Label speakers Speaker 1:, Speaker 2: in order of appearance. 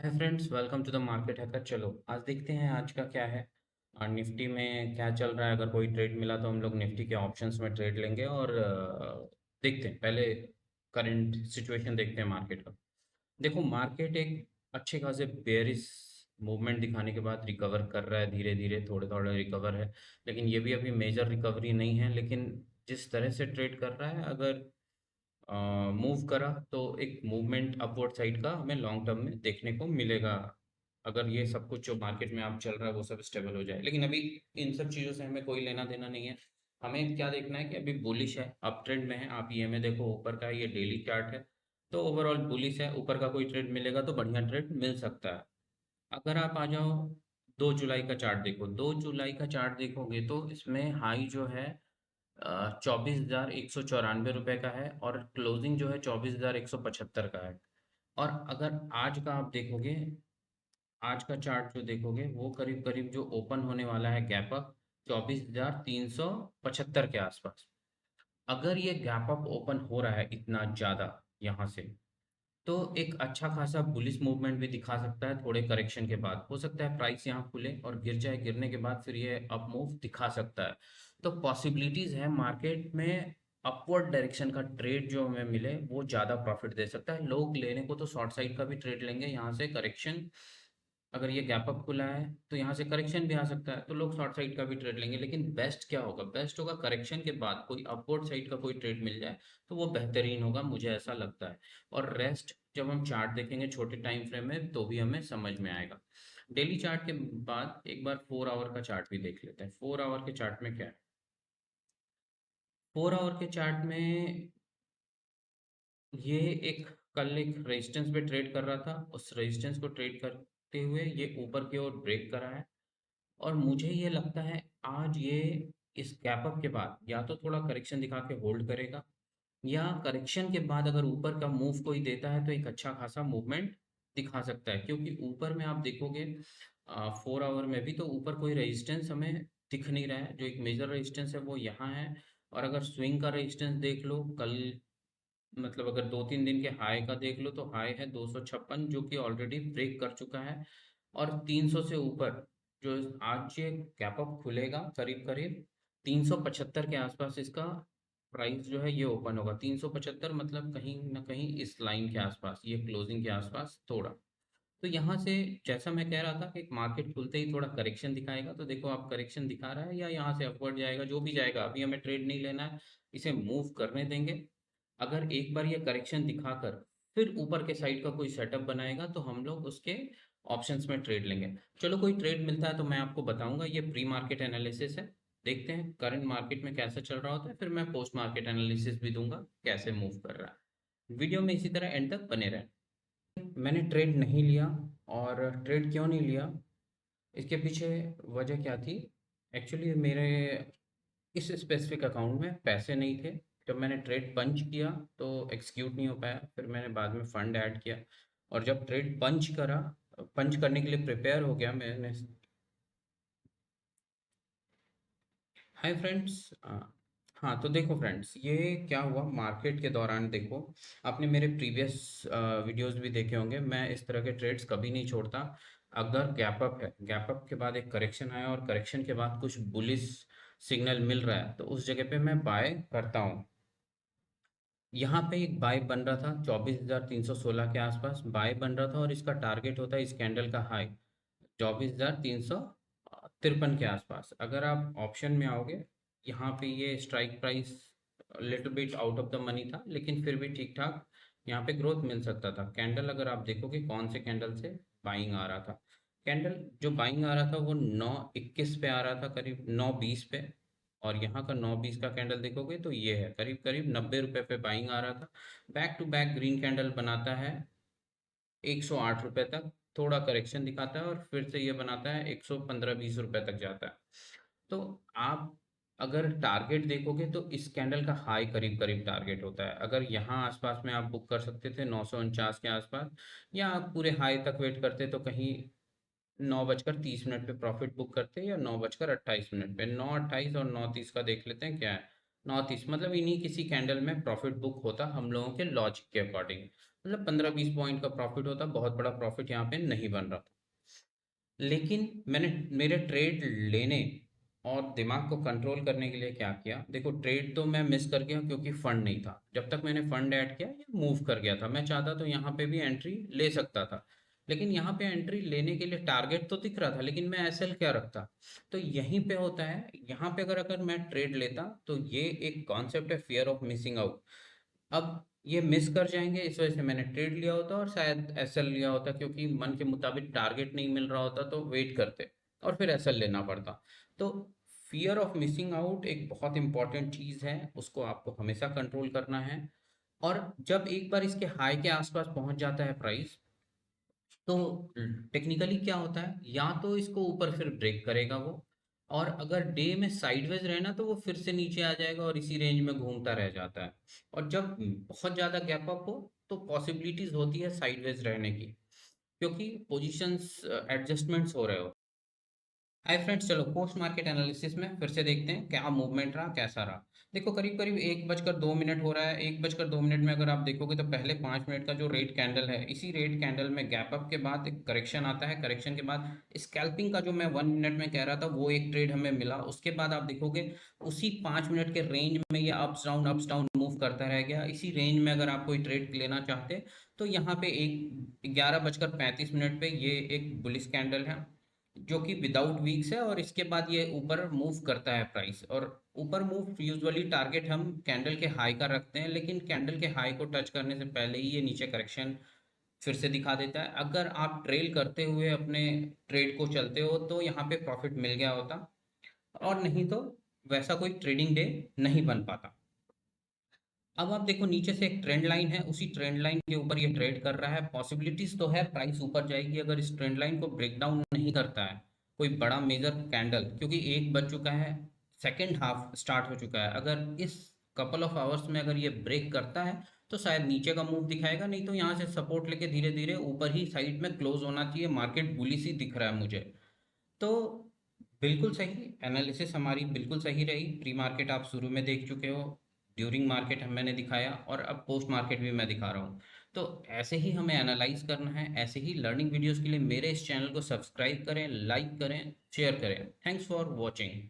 Speaker 1: Hi friends, welcome to the market hacker. चलो आज देखते हैं आज का क्या है और निफ्टी में क्या चल रहा है। अगर कोई ट्रेड मिला तो हम लोग निफ्टी के ऑप्शंस में ट्रेड लेंगे और देखते हैं। पहले करंट सिचुएशन देखते हैं मार्केट का। देखो, मार्केट एक अच्छे खासे बेयरिश मूवमेंट दिखाने के बाद रिकवर कर रहा है, धीरे धीरे थोड़े थोड़े रिकवर है। लेकिन ये भी अभी मेजर रिकवरी नहीं है। लेकिन जिस तरह से ट्रेड कर रहा है, अगर मूव करा तो एक मूवमेंट अपवर्ड साइड का हमें लॉन्ग टर्म में देखने को मिलेगा, अगर ये सब कुछ जो मार्केट में आप चल रहा है वो सब स्टेबल हो जाए। लेकिन अभी इन सब चीज़ों से हमें कोई लेना देना नहीं है। हमें क्या देखना है कि अभी बुलिश है, अप ट्रेंड में है। आप ईएमए देखो, ऊपर का ये डेली चार्ट है, तो ओवरऑल बुलिश है। ऊपर का कोई ट्रेड मिलेगा तो बढ़िया ट्रेड मिल सकता है। अगर आप आ जाओ 2 जुलाई का चार्ट देखो, 2 जुलाई का चार्ट देखोगे तो इसमें हाई जो है 24,194 रुपये का है और क्लोजिंग जो है 24,175 का है। और अगर आज का आप देखोगे, आज का चार्ट जो देखोगे वो करीब करीब जो ओपन होने वाला है गैप अप 24,375 के आसपास। अगर ये गैप अप ओपन हो रहा है इतना ज़्यादा यहाँ से, तो एक अच्छा खासा बुलिश मूवमेंट भी दिखा सकता है। थोड़े करेक्शन के बाद हो सकता है प्राइस यहाँ खुले और गिर जाए, गिरने के बाद फिर ये अप मूव दिखा सकता है। तो पॉसिबिलिटीज है मार्केट में। अपवर्ड डायरेक्शन का ट्रेड जो हमें मिले वो ज़्यादा प्रॉफिट दे सकता है। लोग लेने को तो शॉर्ट साइड का भी ट्रेड लेंगे, यहाँ से करेक्शन अगर ये गैप अप खुला है तो यहाँ से करेक्शन भी आ सकता है, तो लोग शॉर्ट साइड का भी ट्रेड लेंगे। लेकिन बेस्ट क्या होगा? बेस्ट होगा करेक्शन के बाद कोई अपवर्ड साइड का कोई ट्रेड मिल जाए तो वो बेहतरीन होगा, मुझे ऐसा लगता है। और रेस्ट जब हम चार्ट देखेंगे छोटे टाइम फ्रेम में तो भी हमें समझ में आएगा। डेली चार्ट के बाद एक बार 4 आवर का चार्ट भी देख लेते हैं। 4 आवर के चार्ट में क्या है? 4 आवर के चार्ट में ये एक कल एक रेजिस्टेंस पे ट्रेड कर रहा था, उस रेजिस्टेंस को ट्रेड करते हुए ये ऊपर की ओर ब्रेक करा है। और मुझे ये लगता है आज ये इस गैप अप के बाद या तो थोड़ा करेक्शन दिखा के होल्ड करेगा, या करेक्शन के बाद अगर ऊपर का मूव कोई देता है तो एक अच्छा खासा मूवमेंट दिखा सकता है। क्योंकि ऊपर में आप देखोगे 4 आवर में भी तो ऊपर कोई रेजिस्टेंस हमें दिख नहीं रहा है। जो एक मेजर रेजिस्टेंस है वो यहाँ है। और अगर स्विंग का रेजिस्टेंस देख लो कल, मतलब अगर 2-3 दिन के हाई का देख लो तो हाई है 256, जो कि ऑलरेडी ब्रेक कर चुका है। और 300 से ऊपर जो आज ये गैप अप खुलेगा करीब करीब 375 के आसपास, इसका प्राइस जो है ये ओपन होगा 375, मतलब कहीं ना कहीं इस लाइन के आसपास, ये क्लोजिंग के आसपास थोड़ा। तो यहाँ से जैसा मैं कह रहा था कि मार्केट खुलते ही थोड़ा करेक्शन दिखाएगा, तो देखो आप करेक्शन दिखा रहा है या यहाँ से अपवर्ड जाएगा, जो भी जाएगा अभी हमें ट्रेड नहीं लेना है, इसे मूव करने देंगे। अगर एक बार ये करेक्शन दिखाकर फिर ऊपर के साइड का कोई सेटअप बनाएगा तो हम लोग उसके ऑप्शंस में ट्रेड लेंगे। चलो कोई ट्रेड मिलता है तो मैं आपको बताऊंगा। ये प्री मार्केट एनालिसिस है, देखते हैं करंट मार्केट में कैसा चल रहा होता है, फिर मैं पोस्ट मार्केट एनालिसिस भी दूंगा कैसे मूव कर रहा है। वीडियो में इसी तरह एंड तक बने रहें। मैंने ट्रेड नहीं लिया, और ट्रेड क्यों नहीं लिया इसके पीछे वजह क्या थी? एक्चुअली मेरे इस स्पेसिफिक अकाउंट में पैसे नहीं थे। जब मैंने ट्रेड पंच किया तो एक्सिक्यूट नहीं हो पाया, फिर मैंने बाद में फ़ंड ऐड किया। और जब ट्रेड पंच करा, पंच करने के लिए प्रिपेयर हो गया मैंने। Hi friends. हाँ तो देखो फ्रेंड्स, ये क्या हुआ मार्केट के दौरान, देखो आपने मेरे प्रीवियस वीडियोस भी देखे होंगे। मैं इस तरह के ट्रेड्स कभी नहीं छोड़ता। अगर गैप अप है, गैप अप के बाद एक करेक्शन आया और करेक्शन के बाद कुछ बुलिश सिग्नल मिल रहा है तो उस जगह पे मैं बाय करता हूँ। यहाँ पे एक बाय बन रहा था 24,316 के आसपास बाय बन रहा था, और इसका टारगेट होता है इस कैंडल का हाई 24,353 के आसपास। अगर आप ऑप्शन में आओगे, यहाँ पे ये strike price little bit out of the money था, लेकिन फिर भी ठीक ठाक यहाँ पे ग्रोथ मिल सकता था। कैंडल अगर आप देखोगे कौन से कैंडल से बाइंग आ रहा था, कैंडल जो बाइंग आ रहा था वो 9:21 पे आ रहा था, करीब 9:20 पे। और यहाँ का 9:20 का कैंडल देखोगे तो ये है करीब करीब 90 रुपये पे बाइंग आ रहा था। Back to back green candle बनाता है 108 रुपये तक, थोड़ा करेक्शन दिखाता है और फिर से ये बनाता है 115-120 रुपये तक जाता है। तो आप अगर टारगेट देखोगे तो इस कैंडल का हाई करीब करीब टारगेट होता है। अगर यहाँ आसपास में आप बुक कर सकते थे 949 के आसपास, या आप पूरे हाई तक वेट करते तो कहीं 9:30 पे प्रॉफिट बुक करते हैं, या 9:28 पे। 9:28 और 9:30 का देख लेते हैं क्या है। 9:30 मतलब इन्हीं किसी कैंडल में प्रॉफिट बुक होता हम लोगों के लॉजिक के अकॉर्डिंग। मतलब 15-20 पॉइंट का प्रॉफिट होता, बहुत बड़ा प्रॉफिट यहाँ पे नहीं बन रहा था। लेकिन मैंने मेरे ट्रेड लेने और दिमाग को कंट्रोल करने के लिए क्या किया, देखो ट्रेड तो मैं मिस कर गया क्योंकि फंड नहीं था। जब तक मैंने फंड ऐड किया ये मूव कर गया था। मैं चाहता तो यहाँ पे भी एंट्री ले सकता था, लेकिन यहाँ पे एंट्री लेने के लिए टारगेट तो दिख रहा था, लेकिन मैं एसएल क्या रखता। तो यहीं पे होता है, यहाँ पे अगर अगर मैं ट्रेड लेता तो ये एक कॉन्सेप्ट है फियर ऑफ मिसिंग आउट। अब ये मिस कर जाएंगे, इस वजह से मैंने ट्रेड लिया होता और शायद एसएल लिया होता, क्योंकि मन के मुताबिक टारगेट नहीं मिल रहा होता तो वेट करते और फिर एसएल लेना पड़ता। तो फियर ऑफ मिसिंग आउट एक बहुत इंपॉर्टेंट चीज़ है, उसको आपको हमेशा कंट्रोल करना है। और जब एक बार इसके हाई के आसपास पहुंच जाता है प्राइस, तो टेक्निकली क्या होता है, या तो इसको ऊपर फिर ब्रेक करेगा वो, और अगर डे में साइडवेज रहे ना तो वो फिर से नीचे आ जाएगा और इसी रेंज में घूमता रह जाता है। और जब बहुत ज़्यादा गैप अप हो तो पॉसिबिलिटीज होती है साइडवेज रहने की, क्योंकि पोजीशंस एडजस्टमेंट्स हो रहे हो। हाय फ्रेंड्स, चलो पोस्ट मार्केट एनालिसिस में फिर से देखते हैं क्या मूवमेंट रहा, कैसा रहा। देखो करीब करीब 1:02 हो रहा है। 1:02 में अगर आप देखोगे तो पहले 5 मिनट का जो रेड कैंडल है, इसी रेड कैंडल में गैप अप के बाद एक करेक्शन आता है। करेक्शन के बाद स्कैल्पिंग का जो मैं 1 मिनट में कह रहा था वो एक ट्रेड हमें मिला। उसके बाद आप देखोगे उसी 5 मिनट के रेंज में ये अप्स डाउन मूव करता रह गया। इसी रेंज में अगर आप कोई ट्रेड लेना चाहते तो यहाँ पे एक 11:35 पे ये एक बुलिश कैंडल है जो कि विदाउट वीक्स है, और इसके बाद ये ऊपर मूव करता है प्राइस। और ऊपर मूव यूजुअली टारगेट हम कैंडल के हाई का रखते हैं, लेकिन कैंडल के हाई को टच करने से पहले ही ये नीचे करेक्शन फिर से दिखा देता है। अगर आप ट्रेल करते हुए अपने ट्रेड को चलते हो तो यहाँ पे प्रॉफिट मिल गया होता, और नहीं तो वैसा कोई ट्रेडिंग डे नहीं बन पाता। अब आप देखो नीचे से एक ट्रेंड लाइन है, उसी ट्रेंड लाइन के ऊपर ये ट्रेड कर रहा है। पॉसिबिलिटीज तो है प्राइस ऊपर जाएगी अगर इस ट्रेंड लाइन को ब्रेक डाउन नहीं करता है कोई बड़ा मेजर कैंडल, क्योंकि 1 बज चुका है, सेकेंड हाफ स्टार्ट हो चुका है। अगर इस कपल ऑफ आवर्स में अगर ये ब्रेक करता है तो शायद नीचे का मूव दिखाएगा, नहीं तो यहाँ से सपोर्ट लेके धीरे धीरे ऊपर ही साइड में क्लोज होना चाहिए। मार्केट बुलिश ही दिख रहा है मुझे। तो बिल्कुल सही एनालिसिस हमारी, बिल्कुल सही रही। प्री मार्केट आप शुरू में देख चुके हो, ड्यूरिंग मार्केट मैंने दिखाया, और अब पोस्ट मार्केट भी मैं दिखा रहा हूँ। तो ऐसे ही हमें एनालाइज करना है। ऐसे ही लर्निंग वीडियोस के लिए मेरे इस चैनल को सब्सक्राइब करें, लाइक करें, शेयर करें। Thanks for watching.